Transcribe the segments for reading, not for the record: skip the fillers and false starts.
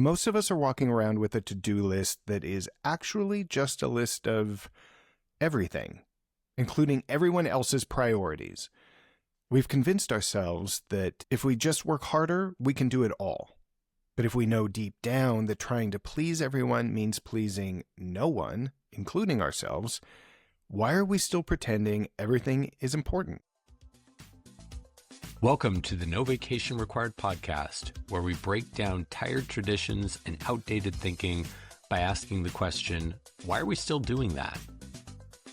Most of us are walking around with a to-do list that is actually just a list of everything, including everyone else's priorities. We've convinced ourselves that if we just work harder, we can do it all. But if we know deep down that trying to please everyone means pleasing no one, including ourselves, why are we still pretending everything is important? Welcome to the No Vacation Required podcast, where we break down tired traditions and outdated thinking by asking the question, why are we still doing that?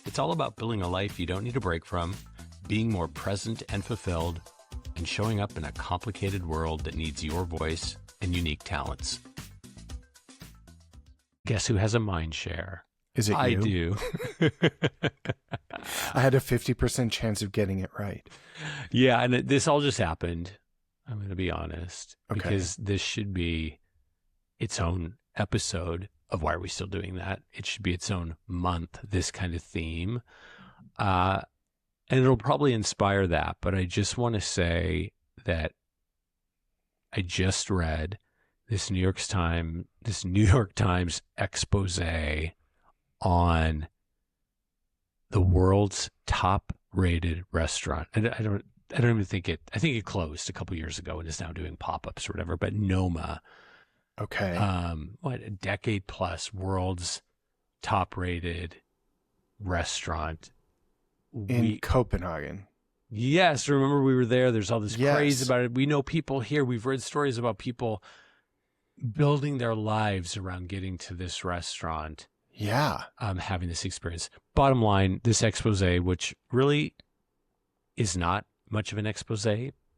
It's all about building a life you don't need a break from, being more present and fulfilled, and showing up in a complicated world that needs your voice and unique talents. Guess who has a mind share? Is it you? I do. I had a 50% chance of getting it right. Yeah, and this all just happened. I'm going to be honest, Okay. because this should be its own episode of Why Are We Still Doing That? It should be its own month, this kind of theme. And it'll probably inspire that. But I just want to say that I just read this New York Times expose on the world's top-rated restaurant. And I don't even think I think it closed a couple years ago and is now doing pop-ups or whatever. But Noma, Okay. a decade plus, world's top-rated restaurant In Copenhagen. Yes, remember we were there. There's all this Yes. craze about it. We know people here. We've read stories about people building their lives around getting to this restaurant. Yeah. Having this experience. Bottom line, this expose, which really is not much of an expose,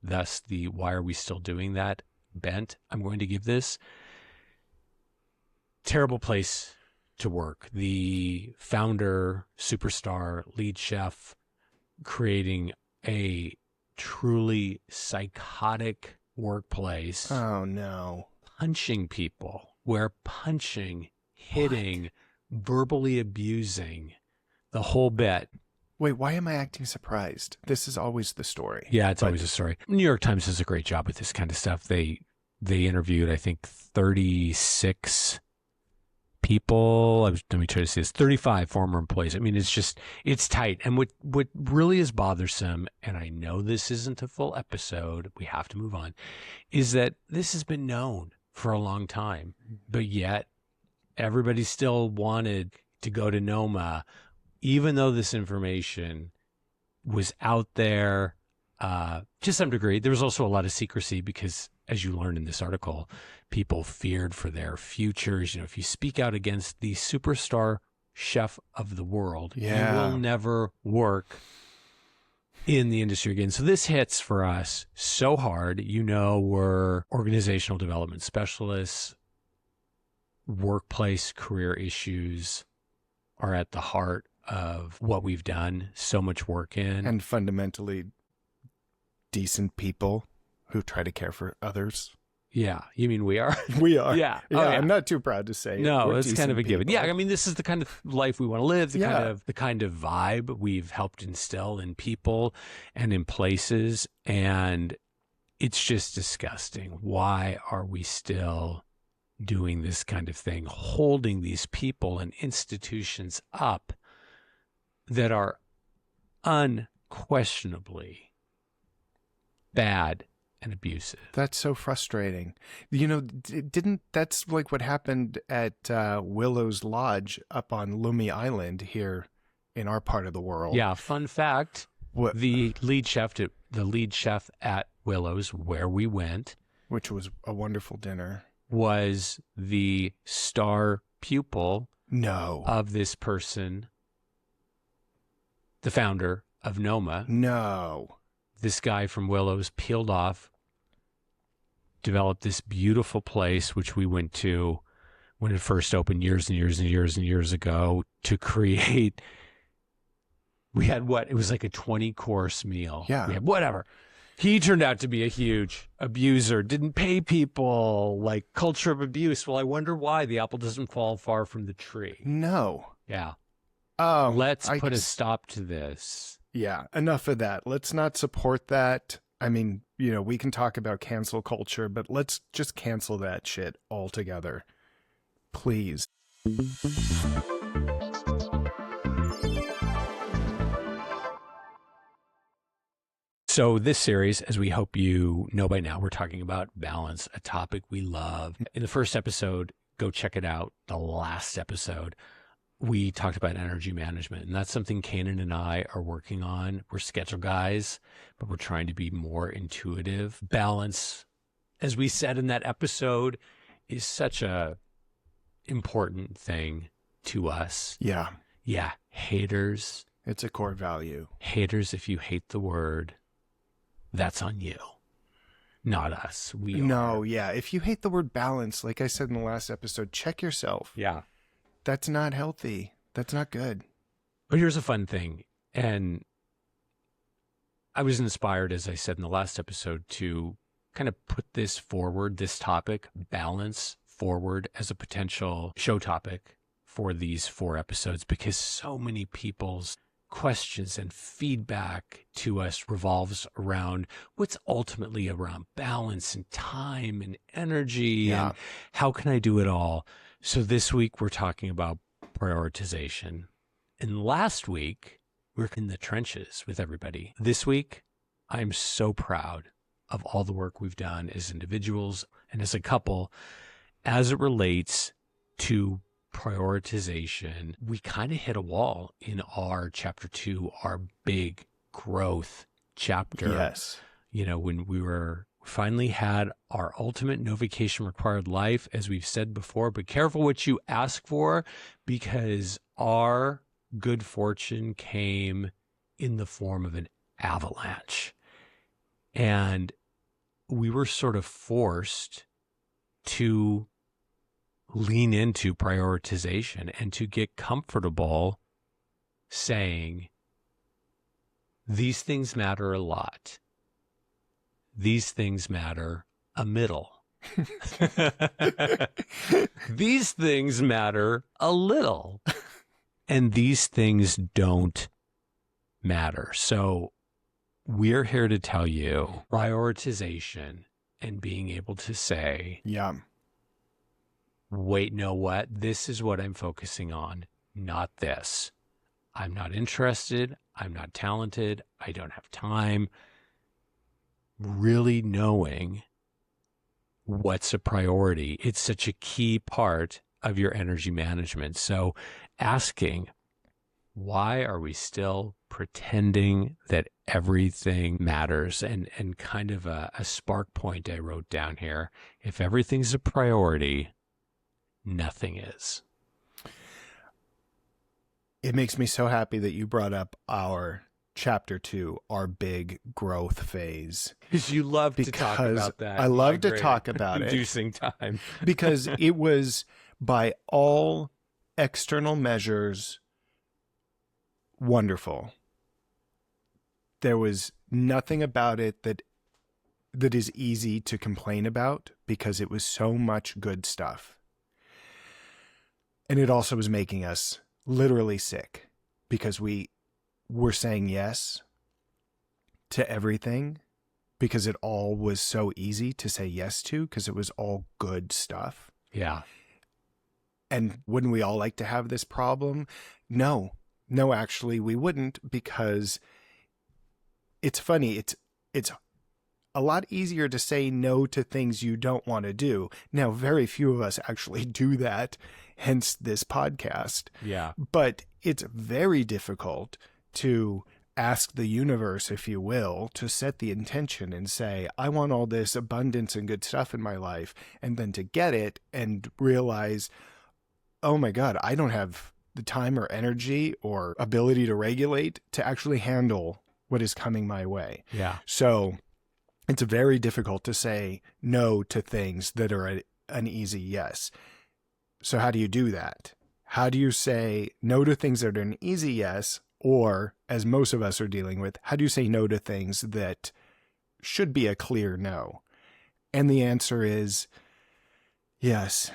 thus the why are we still doing that bent, I'm going to give this. Terrible place to work. The founder, superstar, lead chef, creating a truly psychotic workplace. Oh, no. Punching people, where punching, hitting, verbally abusing, the whole bit. Wait, why am I acting surprised? This is always the story. Yeah, it's always a story. New York Times does a great job with this kind of stuff. They interviewed, I think, 36 people. Let me try to see this. 35 former employees. I mean, it's tight. And what really is bothersome, and I know this isn't a full episode, we have to move on, is that this has been known for a long time, but yet everybody still wanted to go to Noma, even though this information was out there to some degree. There was also a lot of secrecy because, as you learned in this article, people feared for their futures. You know, if you speak out against the superstar chef of the world, you will never work in the industry again. So this hits for us so hard. You know, we're organizational development specialists. Workplace career issues are at the heart of what we've done so much work in. And fundamentally decent people who try to care for others. Yeah. You mean we are? We are. Yeah. Yeah, Oh, yeah. I'm not too proud to say. No, We're it's kind of a given. decent Yeah, I mean, this is the kind of life we want to live, the Yeah. kind of vibe we've helped instill in people and in places. And it's just disgusting. Why are we still doing this kind of thing, holding these people and institutions up that are unquestionably bad and abusive? That's so frustrating. You know, that's like what happened at Willow's Lodge up on Lumi Island here in our part of the world. Yeah, fun fact, the lead chef at Willow's, where we went, which was a wonderful dinner, was the star pupil of this person, the founder of Noma. No. This guy from Willow's peeled off, developed this beautiful place, which we went to when it first opened years and years and years and years ago, to create. We had it was like a 20-course meal. Yeah. We had whatever. He turned out to be a huge abuser, didn't pay people, like culture of abuse. Well, I wonder why the apple doesn't fall far from the tree. No. Yeah. Oh, Let's put a stop to this. Yeah, enough of that. Let's not support that. I mean, you know, we can talk about cancel culture, but let's just cancel that shit altogether. Please. So this series, as we hope you know by now, we're talking about balance, a topic we love. In the first episode, go check it out. The last episode, we talked about energy management, and that's something Caanan and I are working on. We're schedule guys, but we're trying to be more intuitive. Balance, as we said in that episode, is such a important thing to us. Yeah. Yeah. Haters. It's a core value. Haters, if you hate the word, that's on you, not us. No, yeah. If you hate the word balance, like I said in the last episode, check yourself. Yeah. That's not healthy. That's not good. But here's a fun thing. And I was inspired, as I said in the last episode, to kind of put this forward, this topic, balance, forward as a potential show topic for these 4 episodes, because so many people's questions and feedback to us revolves around what's ultimately around balance and time and energy and how can I do it all. So this week we're talking about prioritization, and last week we're in the trenches with everybody. This week I'm so proud of all the work we've done as individuals and as a couple as it relates to prioritization. We kind of hit a wall in our chapter 2, our big growth chapter. Yes. You know, when we finally had our ultimate no vacation required life, as we've said before, but careful what you ask for, because our good fortune came in the form of an avalanche. And we were sort of forced to lean into prioritization and to get comfortable saying, these things matter a lot. These things matter a middle. These things matter a little. And these things don't matter. So we're here to tell you prioritization and being able to say, wait, know what? This is what I'm focusing on, not this. I'm not interested. I'm not talented. I don't have time. Really knowing what's a priority. It's such a key part of your energy management. So asking, why are we still pretending that everything matters? And kind of a spark point I wrote down here. If everything's a priority, nothing is. It makes me so happy that you brought up our chapter 2, our big growth phase. Because you love to talk about that. I love to talk about it. Inducing time. Because it was, by all external measures, wonderful. There was nothing about it that is easy to complain about, because it was so much good stuff. And it also was making us literally sick, because we were saying yes to everything, because it all was so easy to say yes to, because it was all good stuff. Yeah. And wouldn't we all like to have this problem? No, actually we wouldn't, because it's funny. It's a lot easier to say no to things you don't want to do. Now, very few of us actually do that, hence this podcast. Yeah. But it's very difficult to ask the universe, if you will, to set the intention and say, I want all this abundance and good stuff in my life, and then to get it and realize, oh my God, I don't have the time or energy or ability to regulate to actually handle what is coming my way. Yeah. So it's very difficult to say no to things that are an easy yes. So how do you do that? How do you say no to things that are an easy yes? Or, as most of us are dealing with, how do you say no to things that should be a clear no? And the answer is, yes,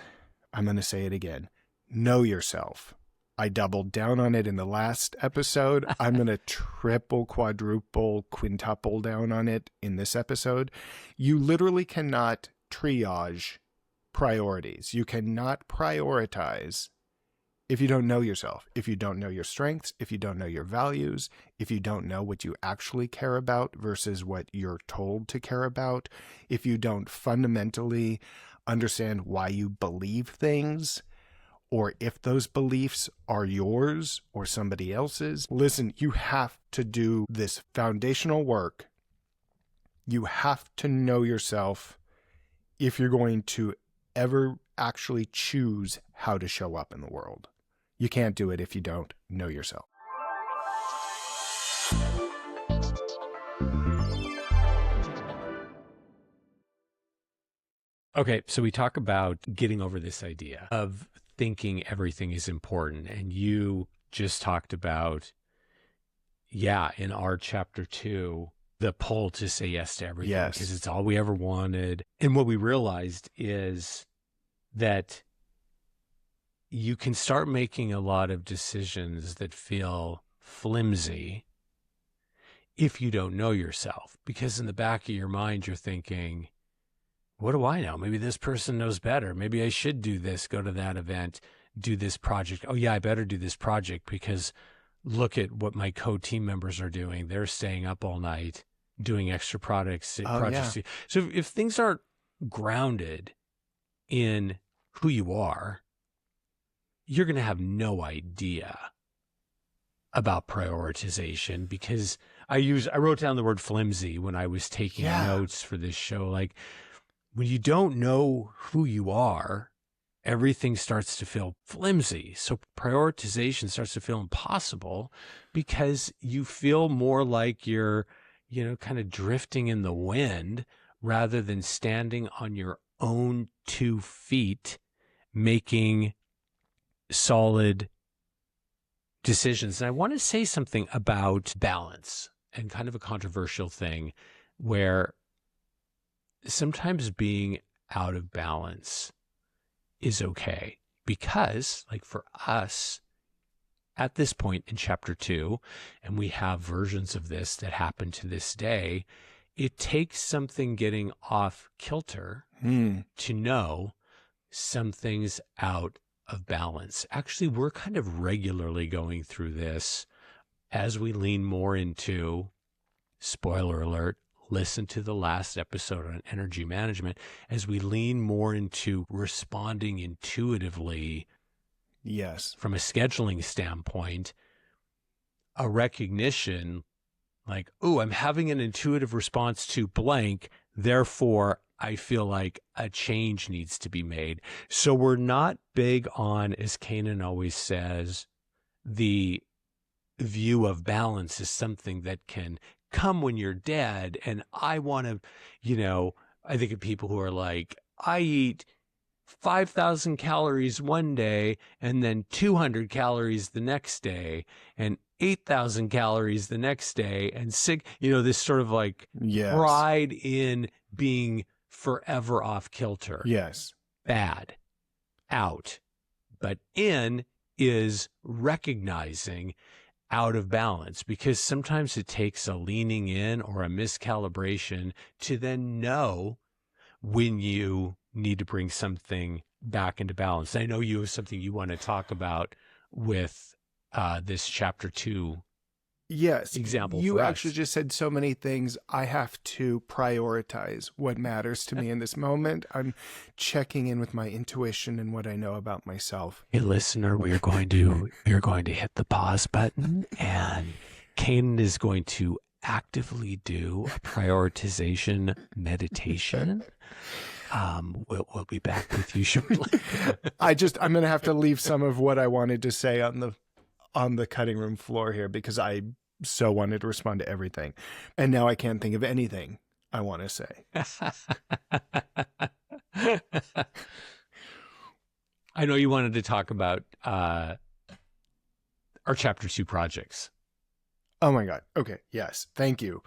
I'm going to say it again. Know yourself. I doubled down on it in the last episode. I'm going to triple, quadruple, quintuple down on it in this episode. You literally cannot triage priorities. You cannot prioritize if you don't know yourself, if you don't know your strengths, if you don't know your values, if you don't know what you actually care about versus what you're told to care about, if you don't fundamentally understand why you believe things, or if those beliefs are yours or somebody else's. Listen, you have to do this foundational work. You have to know yourself if you're going to ever actually choose how to show up in the world. You can't do it if you don't know yourself. Okay, so we talk about getting over this idea of thinking everything is important. And you just talked about, in our chapter 2, the pull to say yes to everything, Yes. because it's all we ever wanted. And what we realized is that you can start making a lot of decisions that feel flimsy if you don't know yourself, because in the back of your mind, you're thinking, what do I know? Maybe this person knows better. Maybe I should do this, go to that event, do this project. Oh yeah, I better do this project because look at what my co-team members are doing. They're staying up all night doing extra projects. Yeah. So if things aren't grounded in who you are, you're going to have no idea about prioritization, because I wrote down the word flimsy when I was taking notes for this show. Like, when you don't know who you are, everything starts to feel flimsy. So prioritization starts to feel impossible because you feel more like you're, kind of drifting in the wind rather than standing on your own 2 feet, making solid decisions. And I want to say something about balance, and kind of a controversial thing, where sometimes being out of balance is okay, because, like, for us at this point in chapter 2, and we have versions of this that happen to this day, it takes something getting off kilter to know something's out of balance. Actually, we're kind of regularly going through this as we lean more into, spoiler alert, listen to the last episode on energy management, as we lean more into responding intuitively. Yes. From a scheduling standpoint, a recognition like, oh, I'm having an intuitive response to blank, therefore I feel like a change needs to be made. So we're not big on, as Caanan always says, the view of balance is something that can come when you're dead. And I want to, I think of people who are like, I eat 5,000 calories one day and then 200 calories the next day and 8,000 calories the next day, and this sort of like pride in being forever off kilter. Yes. Bad. Out. But in is recognizing out of balance, because sometimes it takes a leaning in or a miscalibration to then know when you need to bring something back into balance. I know you have something you want to talk about with this chapter 2 example. You actually just said so many things. I have to prioritize what matters to me in this moment. I'm checking in with my intuition and what I know about myself. Hey, listener, we're going to hit the pause button, and Caanan is going to actively do a prioritization meditation. We'll be back with you shortly. I'm going to have to leave some of what I wanted to say on the cutting room floor here, because I so wanted to respond to everything. And now I can't think of anything I want to say. I know you wanted to talk about our chapter 2 projects. Oh my God. Okay. Yes. Thank you.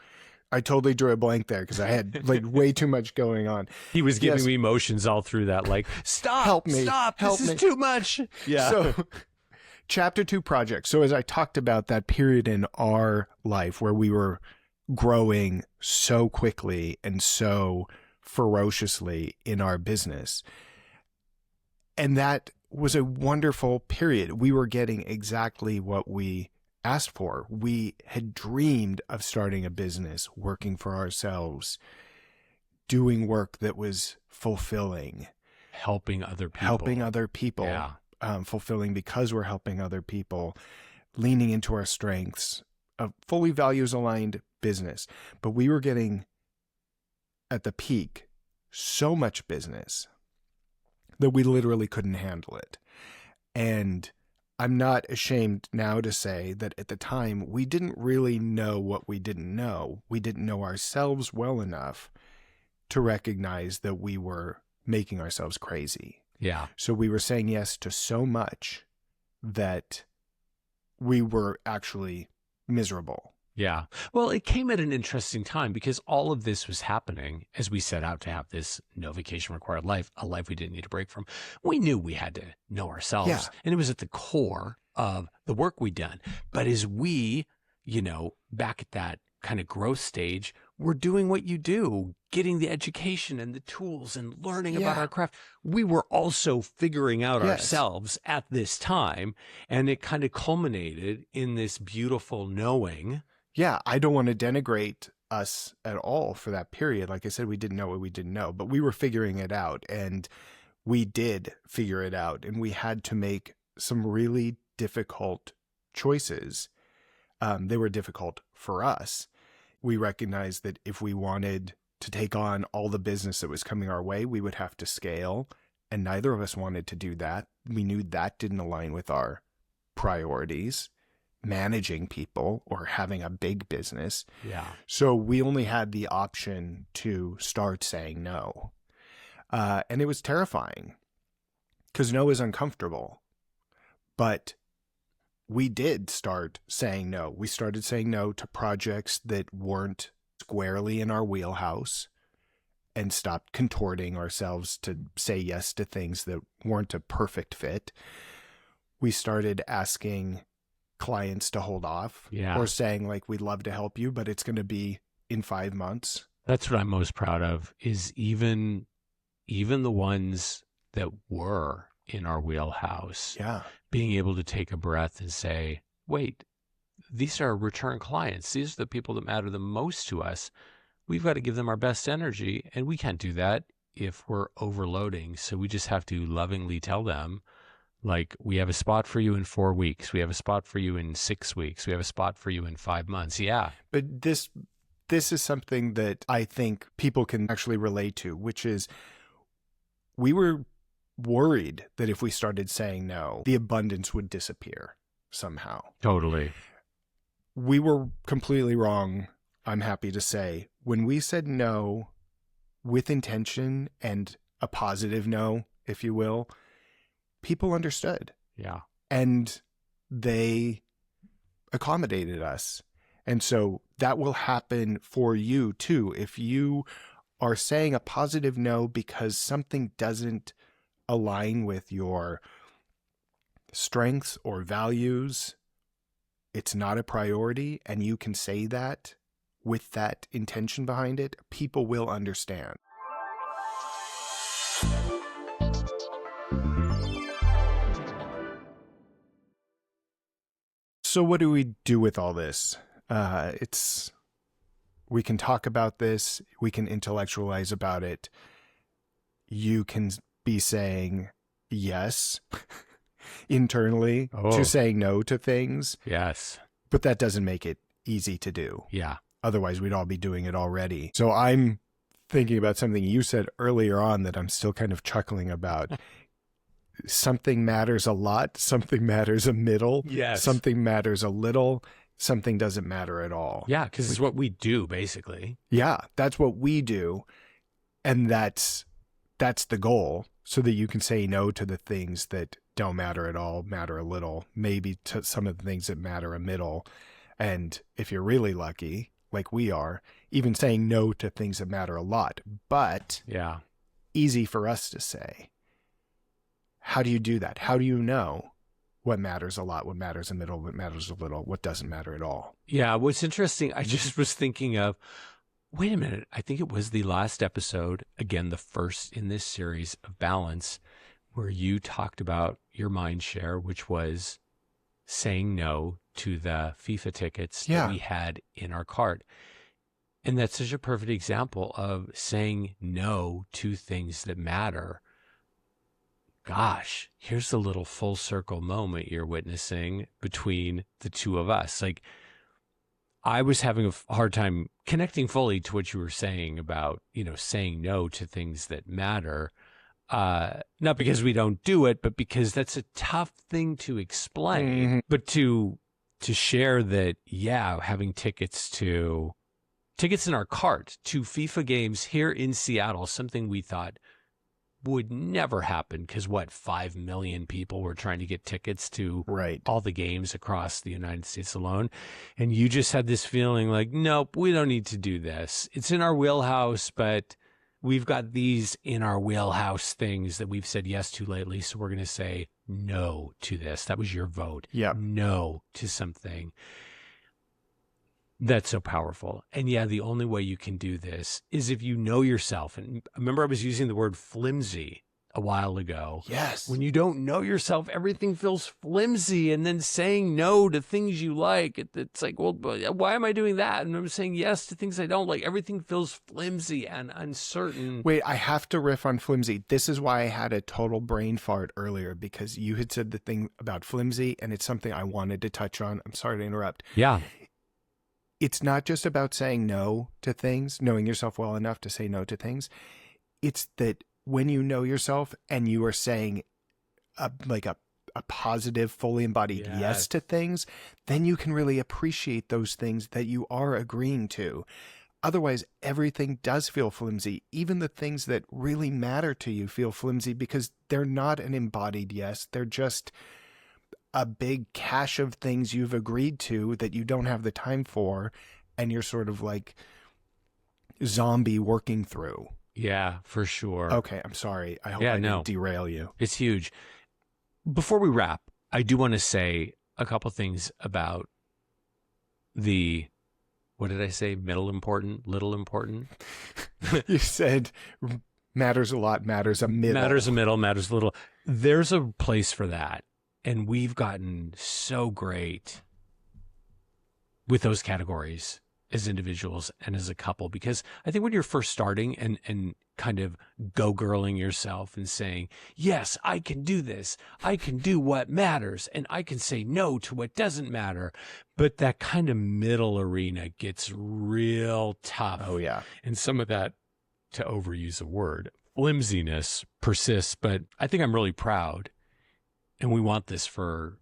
I totally drew a blank there because I had like way too much going on. He was giving me emotions all through that, like, stop, help me, stop, help this me. is too much. Yeah. So Chapter 2 project. So as I talked about that period in our life where we were growing so quickly and so ferociously in our business, and that was a wonderful period. We were getting exactly what we asked for. We had dreamed of starting a business, working for ourselves, doing work that was fulfilling, Helping other people. Yeah. Fulfilling because we're helping other people, leaning into our strengths, a fully values aligned business. But we were getting at the peak so much business that we literally couldn't handle it. And I'm not ashamed now to say that at the time, we didn't really know what we didn't know. We didn't know ourselves well enough to recognize that we were making ourselves crazy. Yeah. So we were saying yes to so much that we were actually miserable. Yeah. Well, it came at an interesting time because all of this was happening as we set out to have this no vacation required life, a life we didn't need a break from. We knew we had to know ourselves. Yeah. And it was at the core of the work we'd done. But as we, back at that kind of growth stage, we're doing what you do, getting the education and the tools and learning about our craft. We were also figuring out ourselves at this time. And it kind of culminated in this beautiful knowing. Yeah, I don't want to denigrate us at all for that period. Like I said, we didn't know what we didn't know, but we were figuring it out, and we did figure it out, and we had to make some really difficult choices. They were difficult for us. We recognized that if we wanted to take on all the business that was coming our way, we would have to scale, and neither of us wanted to do that. We knew that didn't align with our priorities, managing people or having a big business. Yeah. So we only had the option to start saying no. And it was terrifying because no is uncomfortable. But we did start saying no. We started saying no to projects that weren't squarely in our wheelhouse and stopped contorting ourselves to say yes to things that weren't a perfect fit. We started asking clients to hold off or saying like, we'd love to help you, but it's going to be in 5 months. That's what I'm most proud of is even the ones that were in our wheelhouse, being able to take a breath and say, wait, these are return clients. These are the people that matter the most to us. We've got to give them our best energy, and we can't do that if we're overloading. So we just have to lovingly tell them, like, we have a spot for you in 4 weeks. We have a spot for you in 6 weeks. We have a spot for you in 5 months. Yeah. But this is something that I think people can actually relate to, which is we were worried that if we started saying no, the abundance would disappear somehow. Totally. We were completely wrong, I'm happy to say. When we said no with intention and a positive no, if you will, people understood. Yeah. And they accommodated us. And so that will happen for you too. If you are saying a positive no because something doesn't align with your strengths or values, it's not a priority, and you can say that with that intention behind it, people will understand. So what do we do with all this? We can talk about this. We can intellectualize about it. You can be saying yes internally to saying no to things. Yes. But that doesn't make it easy to do. Yeah. Otherwise, we'd all be doing it already. So I'm thinking about something you said earlier on that I'm still kind of chuckling about. Something matters a lot. Something matters a middle. Yes. Something matters a little. Something doesn't matter at all. Yeah, because it's what we do, basically. Yeah, that's what we do. And that's the goal, so that you can say no to the things that don't matter at all, matter a little, maybe to some of the things that matter a middle. And if you're really lucky, like we are, even saying no to things that matter a lot. But easy for us to say. How do you do that? How do you know what matters a lot, what matters a middle, what matters a little, what doesn't matter at all. Yeah, what's interesting, I just was thinking of, wait a minute, I think it was the last episode, again, the first in this series of Balance, where you talked about your mind share, which was saying no to the FIFA tickets that we had in our cart. And that's such a perfect example of saying no to things that matter. Gosh, here's the little full circle moment you're witnessing between the two of us. Like, I was having a hard time connecting fully to what you were saying about, saying no to things that matter. Not because we don't do it, but because that's a tough thing to explain. Mm-hmm. But to share that, having tickets in our cart to FIFA games here in Seattle, something we thought would never happen because 5 million people were trying to get tickets to all the games across the United States alone. And you just had this feeling like, nope, we don't need to do this. It's in our wheelhouse, but we've got these in our wheelhouse things that we've said yes to lately. So we're going to say no to this. That was your vote. Yeah. No to something. That's so powerful. And the only way you can do this is if you know yourself. And remember, I was using the word flimsy a while ago. Yes. When you don't know yourself, everything feels flimsy. And then saying no to things you like, it's like, well, why am I doing that? And I'm saying yes to things I don't like. Everything feels flimsy and uncertain. Wait, I have to riff on flimsy. This is why I had a total brain fart earlier, because you had said the thing about flimsy, and it's something I wanted to touch on. I'm sorry to interrupt. Yeah. It's not just about saying no to things, knowing yourself well enough to say no to things. It's that when you know yourself and you are saying a positive, fully embodied yes to things, then you can really appreciate those things that you are agreeing to. Otherwise, everything does feel flimsy. Even the things that really matter to you feel flimsy because they're not an embodied yes. They're just a big cache of things you've agreed to that you don't have the time for, and you're sort of like zombie working through. Yeah, for sure. Okay, I'm sorry. I hope I didn't derail you. It's huge. Before we wrap, I do want to say a couple things about the, what did I say? Middle important, little important? You said matters a lot, matters a middle. Matters a middle, matters a little. There's a place for that. And we've gotten so great with those categories as individuals and as a couple, because I think when you're first starting and kind of go-girling yourself and saying, yes, I can do this, I can do what matters, and I can say no to what doesn't matter. But that kind of middle arena gets real tough. Oh, yeah. And some of that, to overuse a word, flimsiness persists. But I think I'm really proud. And we want this for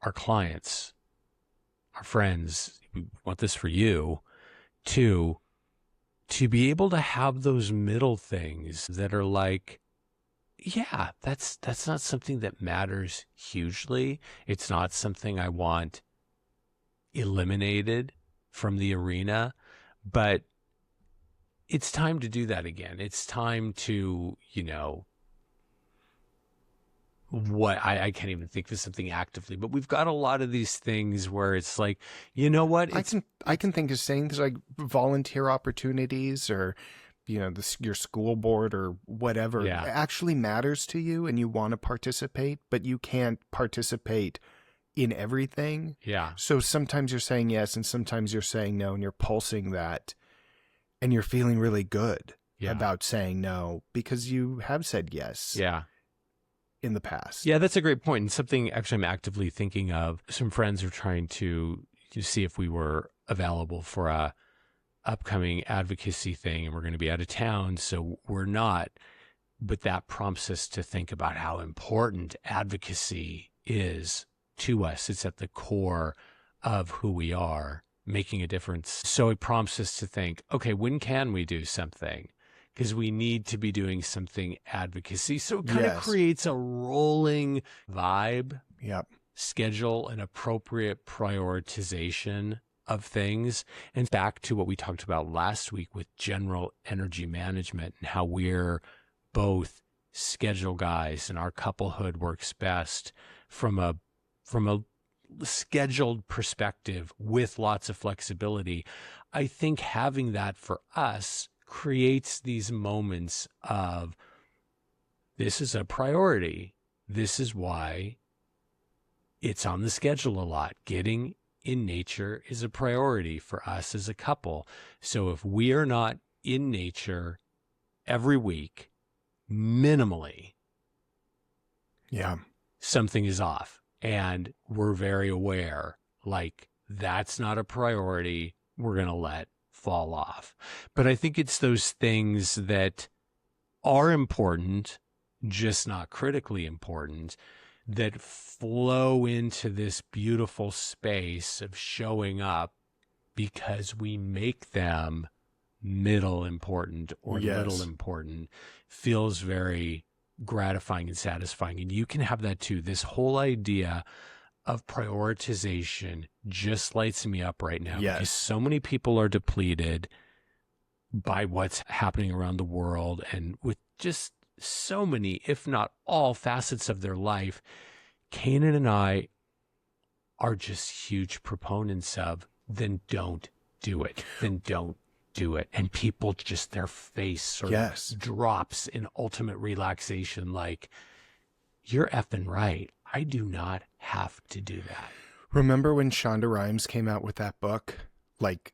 our clients, our friends. We want this for you to be able to have those middle things that are like, yeah, that's not something that matters hugely. It's not something I want eliminated from the arena, but it's time to do that again. It's time to, what I can't even think of something actively, but we've got a lot of these things where it's like, you know what? I can think of things like volunteer opportunities or, your school board or whatever actually matters to you and you want to participate, but you can't participate in everything. Yeah. So sometimes you're saying yes and sometimes you're saying no, and you're pulsing that and you're feeling really good about saying no because you have said yes. Yeah. In the past. Yeah, that's a great point. And something actually I'm actively thinking of. Some friends are trying to see if we were available for a upcoming advocacy thing, and we're going to be out of town, so we're not. But that prompts us to think about how important advocacy is to us. It's at the core of who we are, making a difference. So it prompts us to think, okay, when can we do something? Because we need to be doing something advocacy. So it kind of creates a rolling vibe, schedule, an appropriate prioritization of things. And back to what we talked about last week with general energy management and how we're both schedule guys and our couplehood works best from a from a scheduled perspective with lots of flexibility, I think having that for us creates these moments of, this is a priority. This is why it's on the schedule a lot. Getting in nature is a priority for us as a couple. So if we are not in nature every week, minimally, Yeah. something is off. And we're very aware, like, that's not a priority. We're going to let fall off. But I think it's those things that are important, just not critically important, that flow into this beautiful space of showing up because we make them middle important or Yes. little important, feels very gratifying and satisfying. And you can have that too. This whole idea of prioritization just lights me up right now, Yes. because so many people are depleted by what's happening around the world, and with just so many, if not all, facets of their life. Caanan and I are just huge proponents of, then don't do it. Then don't do it. And people just, their face sort Yes. of drops in ultimate relaxation, like, you're effing right. I do not have to do that. Remember when Shonda Rhimes came out with that book like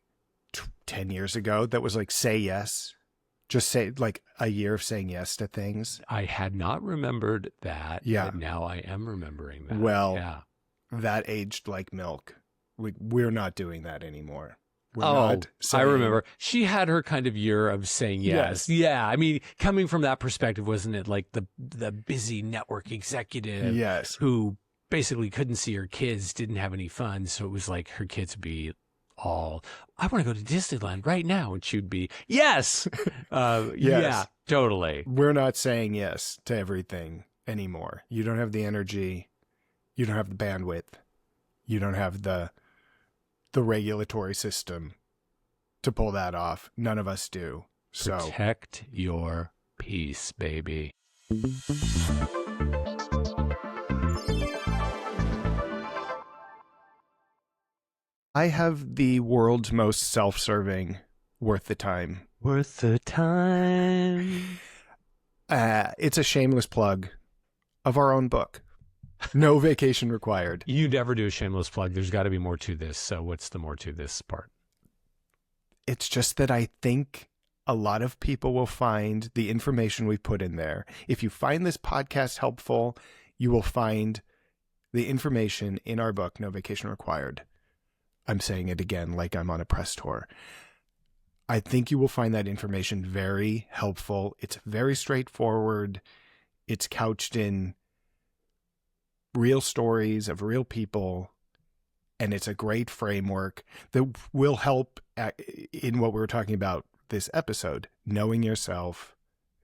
10 years ago that was like, say yes? Just say, like, a year of saying yes to things. I had not remembered that, Yeah. but now I am remembering that. Well, yeah. That aged like milk. We're not doing that anymore. We're Oh, not saying, I remember. She had her kind of year of saying yes. Yeah. I mean, coming from that perspective, wasn't it like the busy network executive Yes. who basically couldn't see her kids, didn't have any fun. So it was like her kids would be all, I want to go to Disneyland right now. And she would be, yes. Yes. Yeah, totally. We're not saying yes to everything anymore. You don't have the energy. You don't have the bandwidth. You don't have the regulatory system to pull that off. None of us do. So Protect your peace, baby. I have the world's most self-serving worth the time. Worth the time. It's a shameless plug of our own book. No vacation required. You never do a shameless plug. There's got to be more to this. So what's the more to this part? It's just that I think a lot of people will find the information we put in there. If you find this podcast helpful, you will find the information in our book, No Vacation Required. I'm saying it again like I'm on a press tour. I think you will find that information very helpful. It's very straightforward. It's couched in real stories of real people, and it's a great framework that will help in what we were talking about this episode, knowing yourself,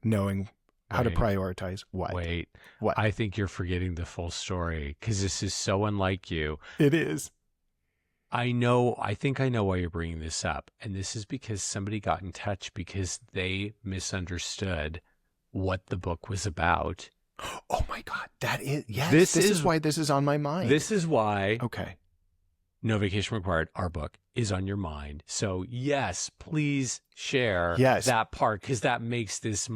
knowing how to prioritize what. Wait, what? I think you're forgetting the full story, because this is so unlike you. It is. I think I know why you're bringing this up. And this is because somebody got in touch because they misunderstood what the book was about. Oh my God. That is, yes. This is is why this is on my mind. This is why Okay. No Vacation Required, our book, is on your mind. So yes, please share that part, because that makes this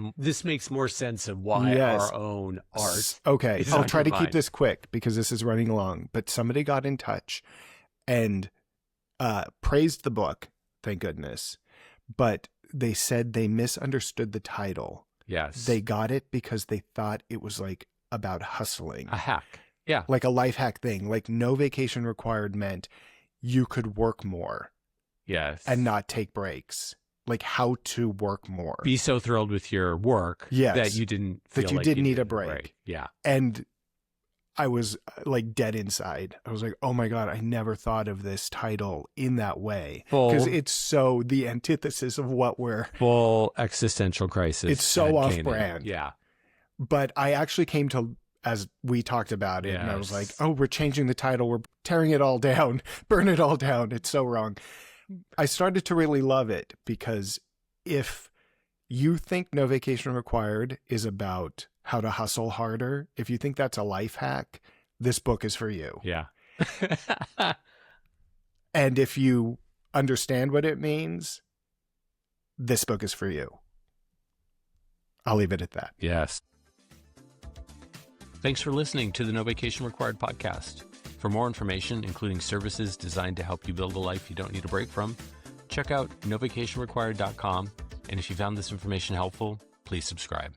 makes more sense of why our own art. Okay. I'll try to keep mind. this quick because this is running long, but somebody got in touch and praised the book, thank goodness, but they said they misunderstood the title. Yes. They got it because they thought it was like about hustling. A hack. Yeah. Like a life hack thing. Like No Vacation Required meant you could work more. Yes. And not take breaks. Like how to work more. Be so thrilled with your work that you didn't feel that you like did you need needed a break. Yeah. And I was like dead inside. I was like, oh my God, I never thought of this title in that way. Because it's so the antithesis of what we're... Full existential crisis. It's so off Caanan. brand. Yeah. But I actually came to, as we talked about it, and I was like, oh, we're changing the title. We're tearing it all down. Burn it all down. It's so wrong. I started to really love it because if you think No Vacation Required is about how to hustle harder, if you think that's a life hack, this book is for you. Yeah. And if you understand what it means, this book is for you. I'll leave it at that. Yes. Thanks for listening to the No Vacation Required podcast. For more information, including services designed to help you build a life you don't need a break from, check out novacationrequired.com. And if you found this information helpful, please subscribe.